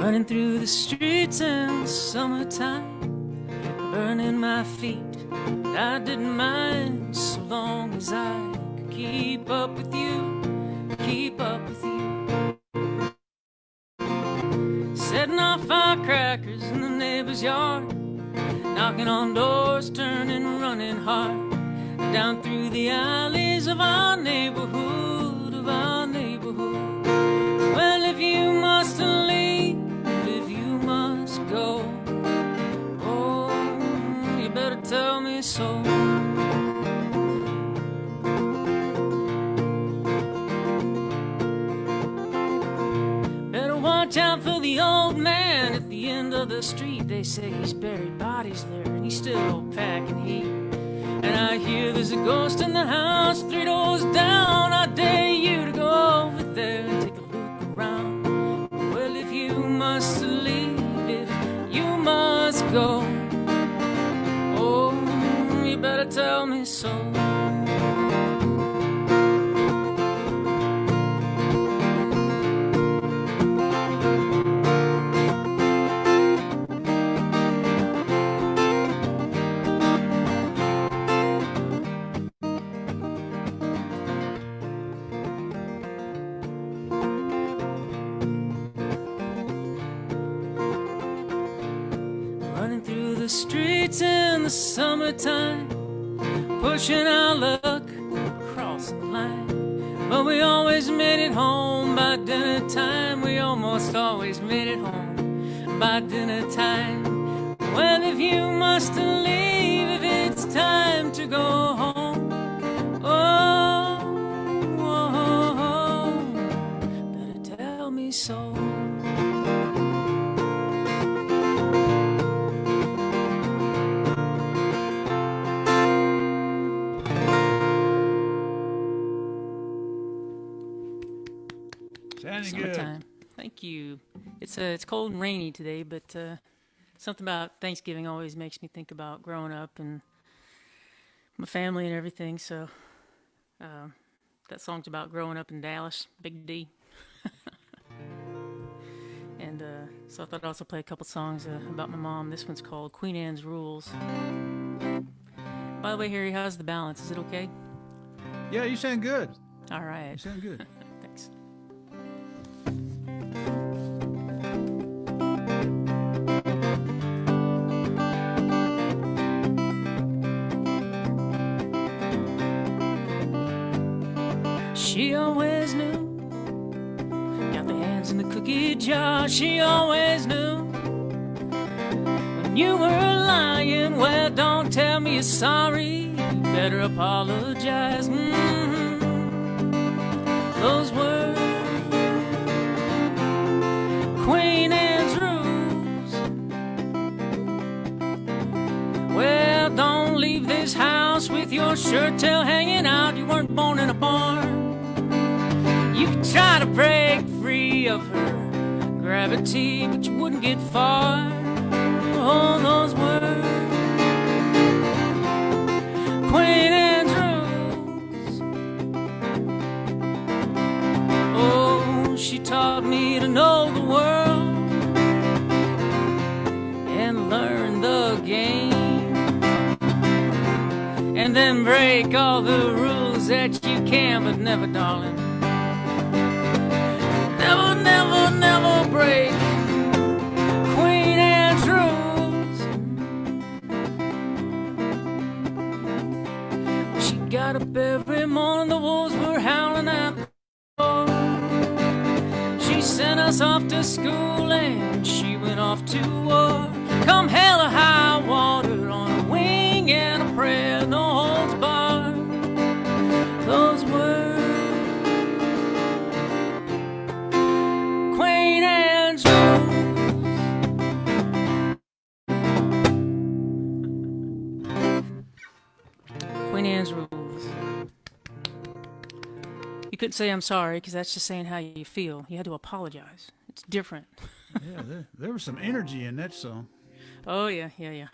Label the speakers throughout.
Speaker 1: Running through the streets in the summertime, burning my feet, I didn't mind so long as I could keep up with you, keep up with you. Setting off firecrackers in the neighbor's yard, knocking on doors, turning, running hard, down through the alleys of our neighborhood, of our neighborhood. Well, if you must leave, if you must go, oh, you better tell me so. Better watch out for the old man at the end of the street. They say he's buried bodies there and he's still packing heat. And I hear there's a ghost in the house 3 doors down. I dare you to go over there and take a look around. Well, if you must leave, if you must go, oh, you better tell me so. Streets in the summertime, pushing our luck across the line. But we always made it home by dinner time. We almost always made it home by dinner time. Well, if you must leave, if it's time to go home, oh, oh, oh, better tell me so. Summertime. Thank you. It's cold and rainy today, but something about Thanksgiving always makes me think about growing up and my family and everything. So that song's about growing up in Dallas, Big D. And so I thought I'd also play a couple songs about my mom. This one's called Queen Anne's Rules. By the way, Harry, how's the balance? Is it okay?
Speaker 2: Yeah, you sound good.
Speaker 1: All right.
Speaker 2: You sound good.
Speaker 1: Thanks. She always knew, got the hands in the cookie jar. She always knew when you were lying. Well, don't tell me you're sorry, you better apologize. Those were Queen Anne's rules. Well, don't leave this house with your shirt tail hanging out. You weren't born in a barn. You could try to break free of her gravity, but you wouldn't get far. Oh, those were Queen Anne's rules. Oh, she taught me to know the world and learn the game, and then break all the rules that you can, but never, darling, never, never, never break Queen Anne's rules. She got up every morning, the wolves were howling at the door. She sent us off to school and she went off to war. Come hell or high water, on a wing and a prayer, no holds barred. Those were Queen Anne's rules. Queen Anne's rules. You couldn't say I'm sorry, because that's just saying how you feel. You had to apologize. It's different.
Speaker 2: Yeah, there was some energy in that song.
Speaker 1: Oh, yeah. Yeah.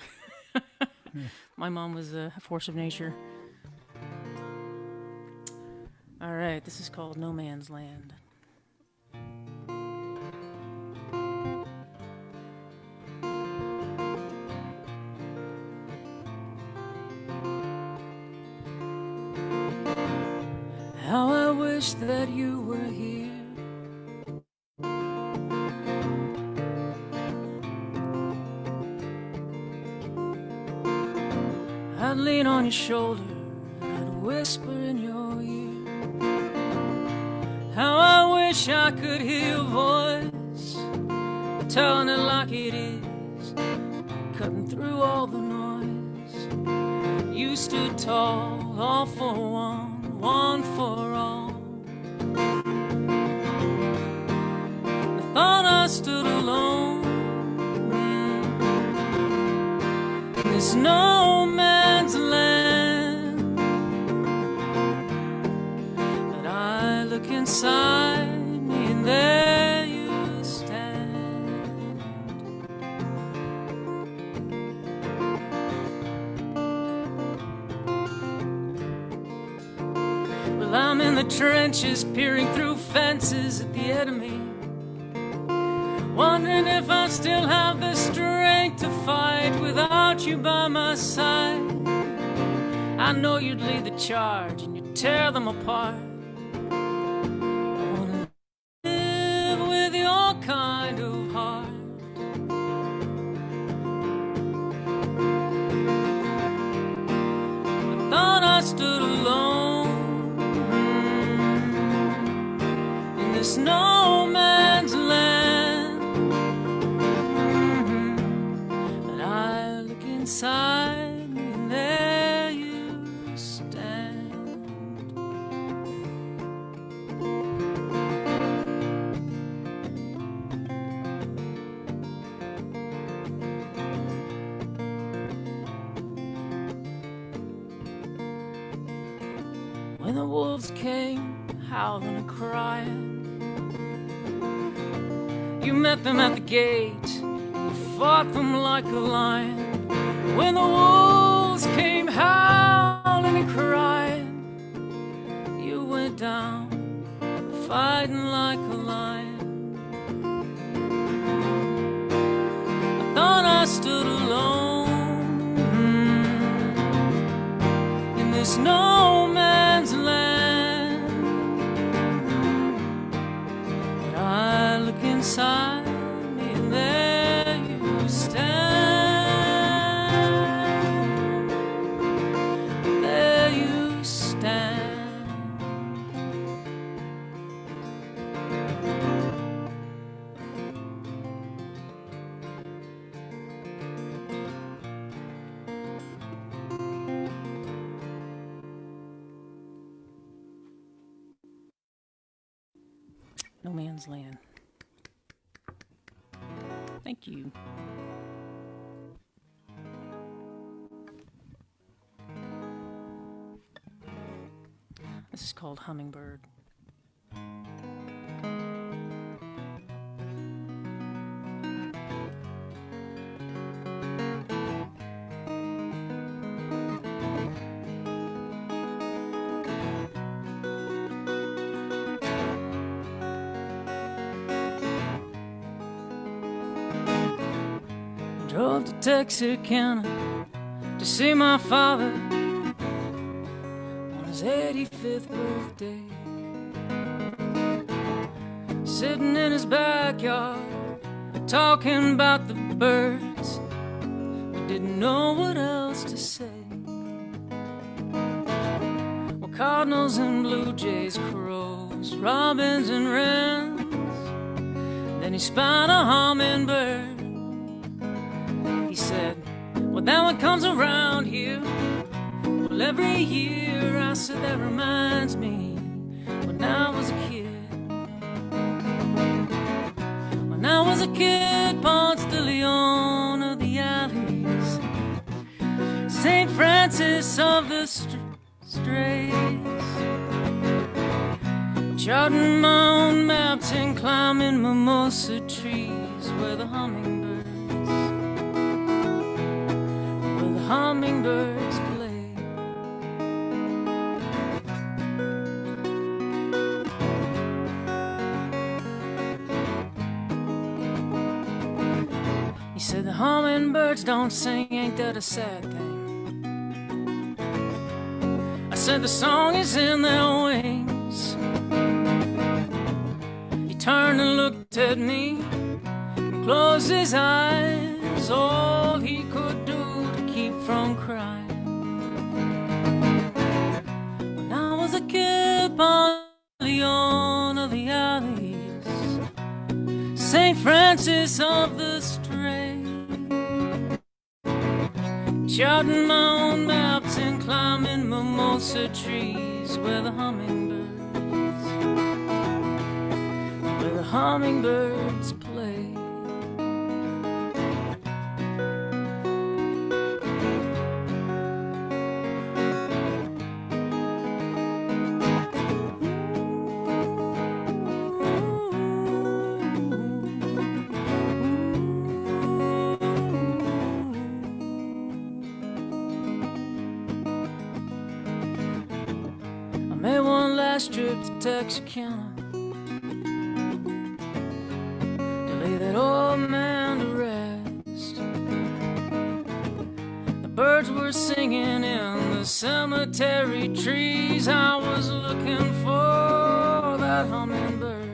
Speaker 1: My mom was a force of nature. All right, this is called No Man's Land. wish that you were here. I'd lean on your shoulder, I'd whisper in your ear how I wish I could hear your voice, telling it like it is, cutting through all the noise. You stood tall, all for one, one for all. I thought I stood alone in this no man's land, but I look inside me and there you stand. Well, I'm in the trenches, peering through fences at the enemy, wondering if I still have the strength to fight without you by my side. I know you'd lead the charge and you'd tear them apart. I wanna live with your kind of heart. I thought I stood alone in this no man's land, but I look inside me and there you stand. When the wolves came howling and crying, you met them at the gate, you fought them like a lion. When the wolves came howling and crying, you went down fighting like a lion. I thought I stood alone in this no man's land, but I look inside me and there you stand. There you stand. No man's land. Thank you. This is called Hummingbird. Drove to Texarkana to see my father on his 85th birthday. Sitting in his backyard, talking about the birds. We didn't know what else to say. Well, cardinals and blue jays, crows, robins and wrens. Then he spied a hummingbird. He said, well, that one comes around here. Well, every year. I said, that reminds me when I was a kid. When I was a kid, Ponce de Leon of the alleys, St. Francis of the Straits, charting my own maps and climbing mimosa trees where the hummingbirds play. He said the hummingbirds don't sing, ain't that a sad thing? I said the song is in their wings. turned and looked at me and closed his eyes, all he could do to keep from crying. When I was a kid, Leon of the alleys, St. Francis of the Stray, charting my own maps and climbing mimosa trees where the hummingbirds play. I made one last trip to Texarkana to lay that old man to rest. The birds were singing in the cemetery trees. I was looking for that hummingbird.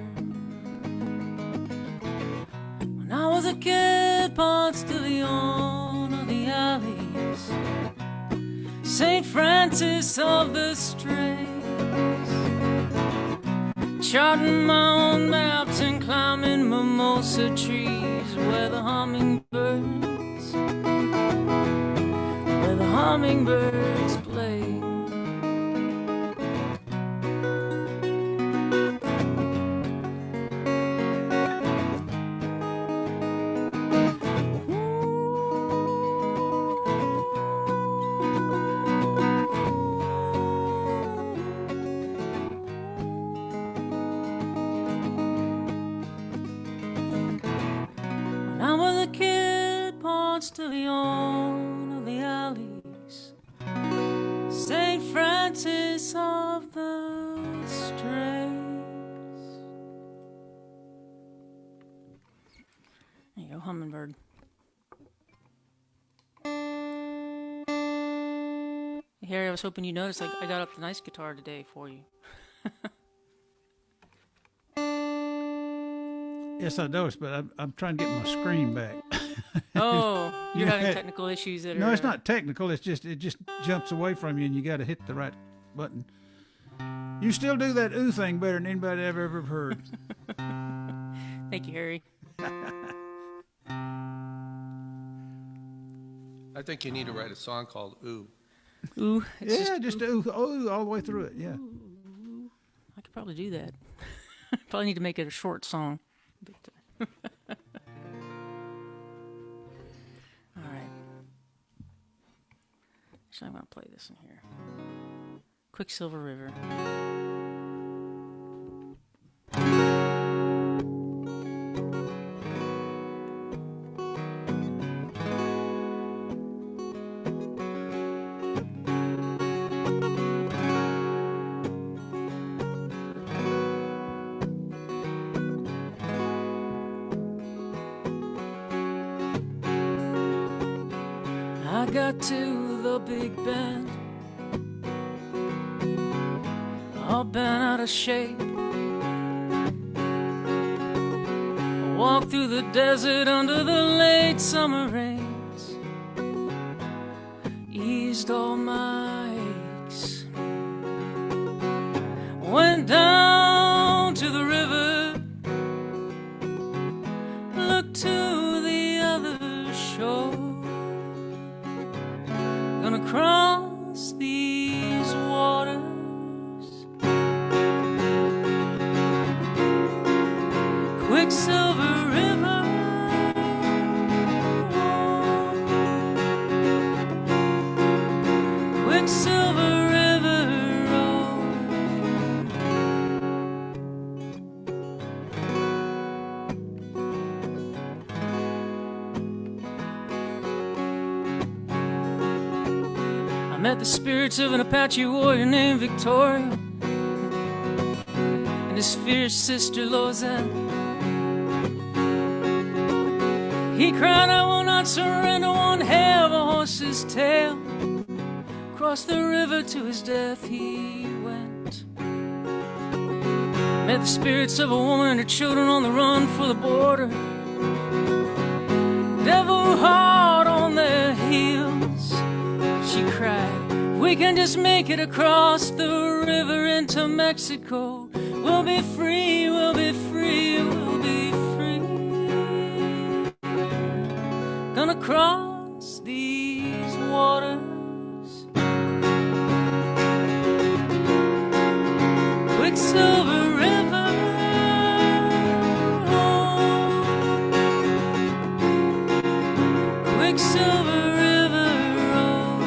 Speaker 1: When I was a kid, Ponce de Leon of the alleys, St. Francis of the Strays, charting my own maps and climbing mimosa trees where the hummingbirds play. When I was a kid, Ponce de Leon of the alleys, St. Francis of the Strays. There you go, Hummingbird. Hey, Harry, I was hoping you noticed I got up the nice guitar today for you.
Speaker 2: Yes, I noticed, but I'm trying to get my screen back.
Speaker 1: Oh, you're
Speaker 2: Yeah.
Speaker 1: having technical issues that are...
Speaker 2: No, it's not technical. It just jumps away from you, and you got to hit the right button. You still do that ooh thing better than anybody I've ever heard.
Speaker 1: Thank you, Harry.
Speaker 3: I think you need to write a song called Ooh.
Speaker 1: Ooh, it's
Speaker 2: Yeah, just ooh all the way through it. Yeah.
Speaker 1: I could probably do that. Probably need to make it a short song. But, all right. Actually, I'm going to play this in here. Quicksilver River. I got to the Big Bend, all bent out of shape. I walked through the desert under the late summer rains, eased all my aches. Went down to the river, looked to the other shore. Gonna cross these waters, Quicksilver River, Quicksilver River road. I met the spirits of an Apache warrior named Victoria and his fierce sister Lozette. He cried, I will not surrender one hair of a horse's tail. Across the river to his death he went. Met the spirits of a woman and her children on the run for the border. Devil hard on their heels. She cried, we can just make it across the river into Mexico. We'll be free, we'll be free, we'll be free. Gonna cross these waters. Quicksilver River, oh. Quicksilver River, oh.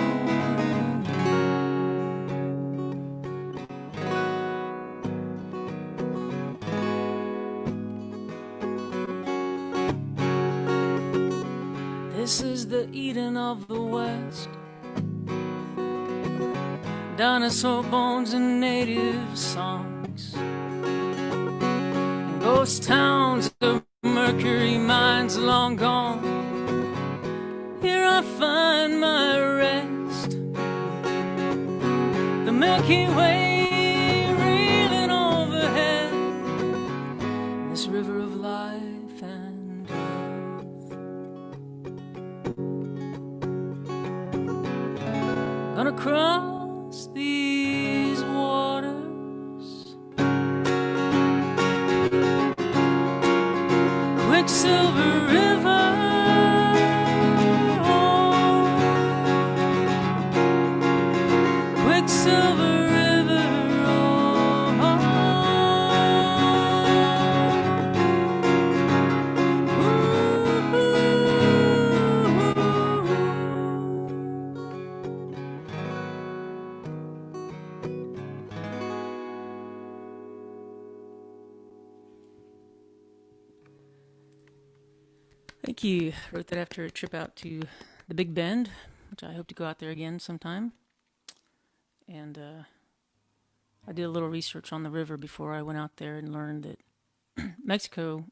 Speaker 1: This is the Eden of the West. Dinosaur bones and native songs, ghost towns of mercury mines long gone. Here I find my rest. The Milky Way reeling overhead, this river of life and death. Gonna cross these waters. Quicksilver River, oh. Quicksilver River, oh. Ooh, ooh. I think he wrote that after a trip out to the Big Bend, which I hope to go out there again sometime. And I did a little research on the river before I went out there and learned that Mexico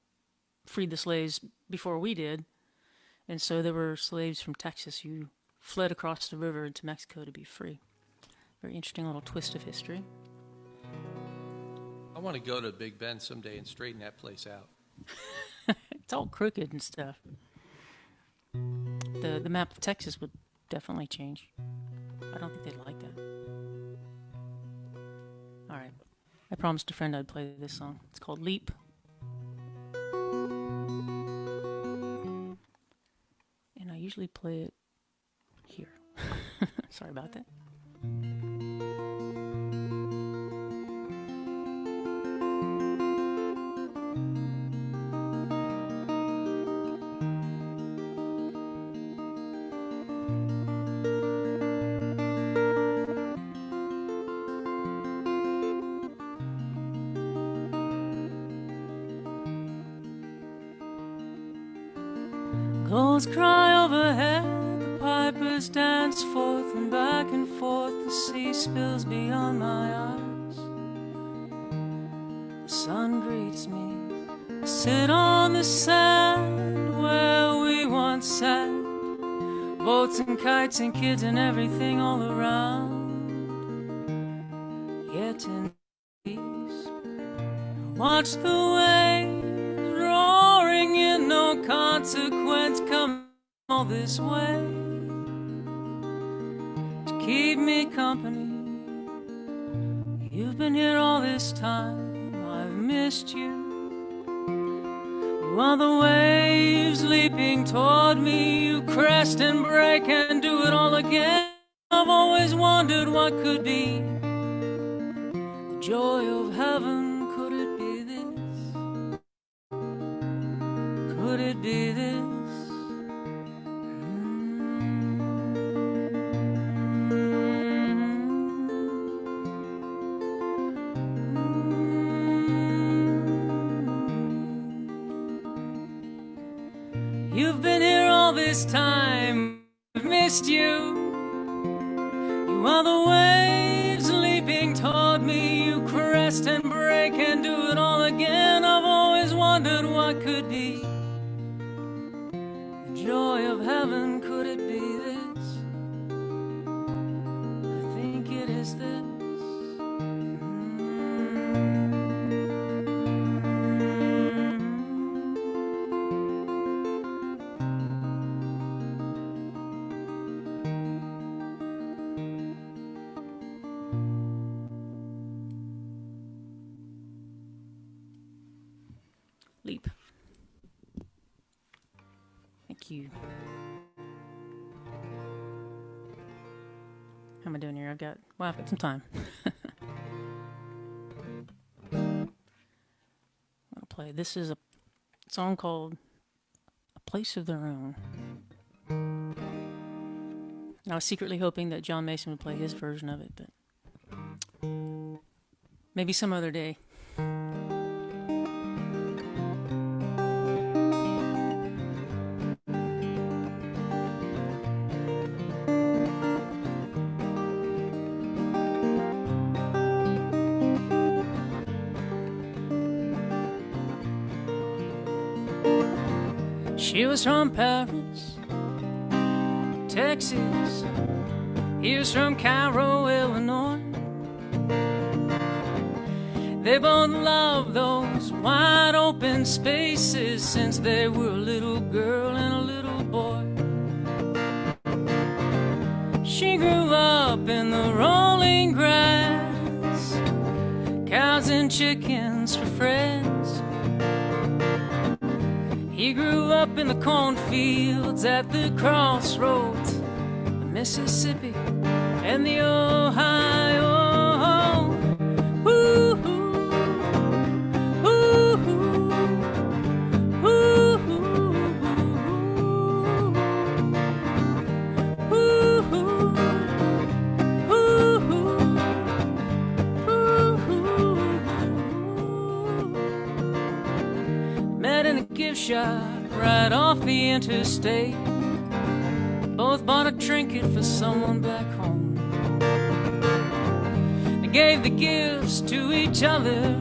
Speaker 1: freed the slaves before we did. And so there were slaves from Texas who fled across the river into Mexico to be free. Very interesting little twist of history.
Speaker 3: I want to go to Big Bend someday and straighten that place out.
Speaker 1: It's all crooked and stuff. The map of Texas would definitely change. I don't think they'd like that. All right. I promised a friend I'd play this song. It's called Leap. And I usually play it here. Sorry about that. Gulls cry overhead, the pipers dance forth and back and forth, the sea spills beyond my eyes. The sun greets me, I sit on the sand where we once sat, boats and kites and kids and everything all around. Yet in peace, watch the waves roaring in no consequence, come all this way to keep me company. You've been here all this time, I've missed you. You are the waves leaping toward me, you crest and break and do it all again. I've always wondered what could be the joy of heaven. Could it be this? Could it be this? You've been here all this time, I've missed you. You are the waves leaping toward me, you crest and break and do it all again. I've always wondered what could be the joy of heaven. Could it be this? I think it is this. Leap. Thank you. How am I doing here? I've got some time. I'm gonna play. This is a song called "A Place of Their Own." And I was secretly hoping that John Mason would play his version of it, but maybe some other day. She was from Paris, Texas. He was from Cairo, Illinois. They both loved those wide open spaces since they were a little girl and a little boy. She grew up in the rolling grass, cows and chickens for friends. He grew up in the cornfields at the crossroads, the Mississippi and the Ohio. Ooh-hoo, ooh-hoo, ooh-hoo, ooh-hoo, ooh-hoo. Met in a gift shop right off the interstate. Both bought a trinket for someone back home. They gave the gifts to each other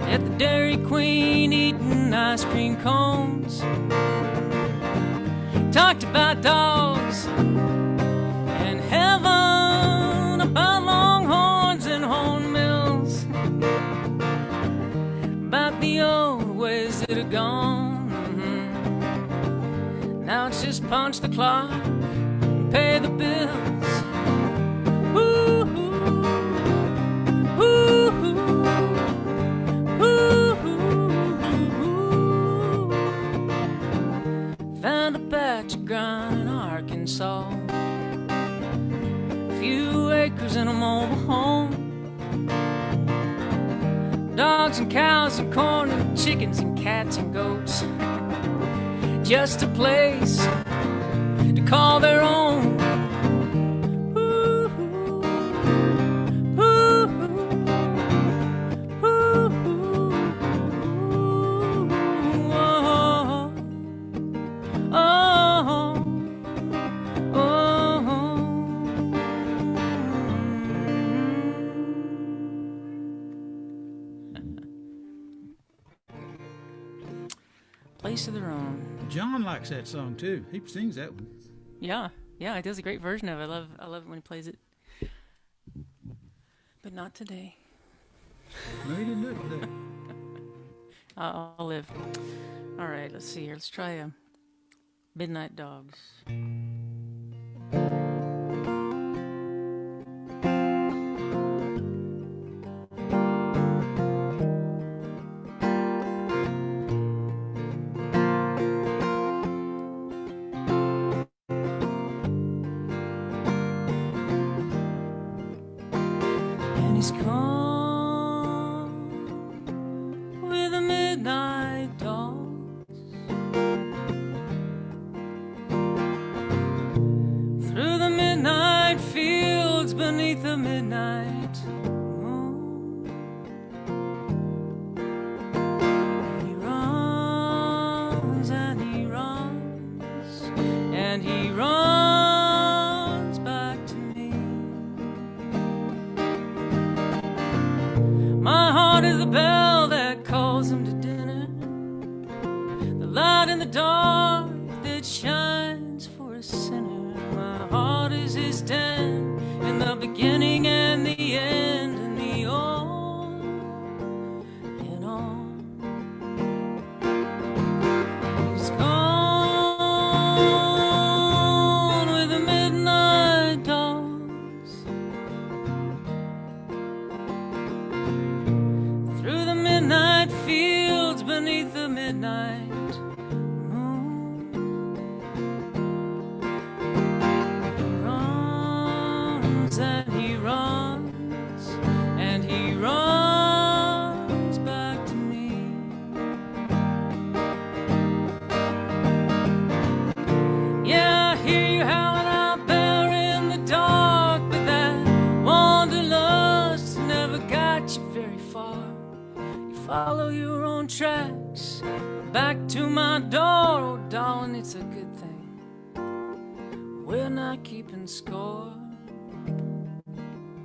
Speaker 1: at the Dairy Queen, eating ice cream cones. Talked about dogs and heaven, about longhorns and horn mills, about the old ways that are gone. Now it's just punch the clock and pay the bills. Ooh-hoo, ooh-hoo, ooh-hoo. Found a patch of ground in Arkansas, a few acres and a mobile home. Dogs and cows and corn and chickens and cats and goats. Just a place to call their own. Ooh-hoo, ooh-hoo, ooh-hoo, oh, oh, oh, Place of Their Own.
Speaker 2: John likes that song too. He sings that one.
Speaker 1: Yeah, he does a great version of it. I love it when he plays it. But not today.
Speaker 2: No, he didn't do it today.
Speaker 1: I'll live. All right, let's see here. Let's try Midnight Dogs. He's come with the midnight dogs through the midnight fields beneath the midnight moon. He runs and he runs and he runs back to me. My heart is the bell that calls him to dinner, the light in the dark that shines for a sinner. My heart is his den, in the beginning and the end, and the all in all. He's gone with the midnight dogs through the midnight fields beneath the midnight moon. He runs and he runs and he runs back to me. Yeah, I hear you howling out there in the dark, but that wanderlust never got you very far. You follow your own tracks back to my door. Oh, darling, it's a good thing we're not keeping score.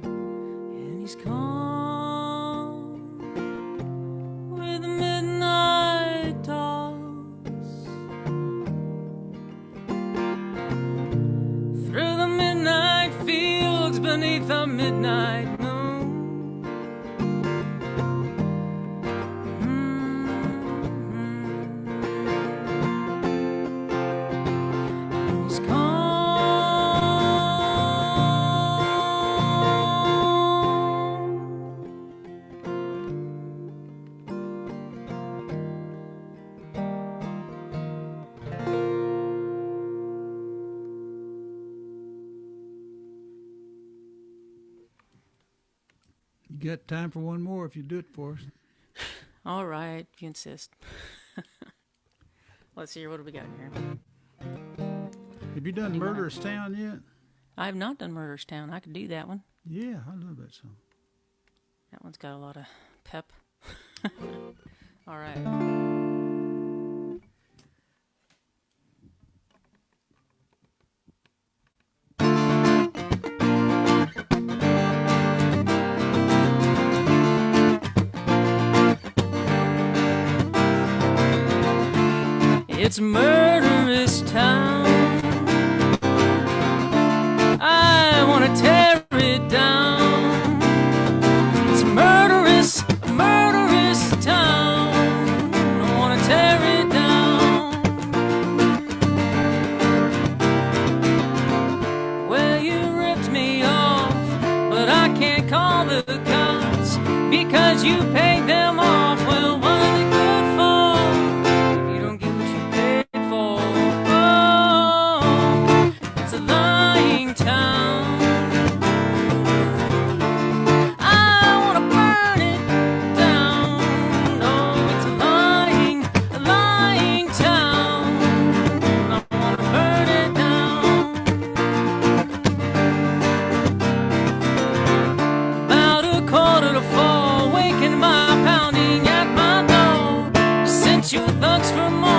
Speaker 1: And he's gone with the midnight dogs through the midnight fields beneath the midnight moon. And he's gone.
Speaker 2: You got time for one more if you do it for us.
Speaker 1: All right, if you insist. Let's see here. What do we got here?
Speaker 2: Have you done Murderous Town yet?
Speaker 1: I have not done Murderous Town. I could do that one.
Speaker 2: Yeah, I love that song.
Speaker 1: That one's got a lot of pep. All right. It's Murderous Town. I wanna tear it down. It's murderous, murderous town. I wanna tear it down. Well, you ripped me off, but I can't call the cops because you paid them off. Well, what are they good for if you don't get what you paid for? Oh, it's a lying town. I wanna burn it down. Oh, it's a lying town. I wanna burn it down. About 3:45, waking my pounding at my door. Sent you thugs for more.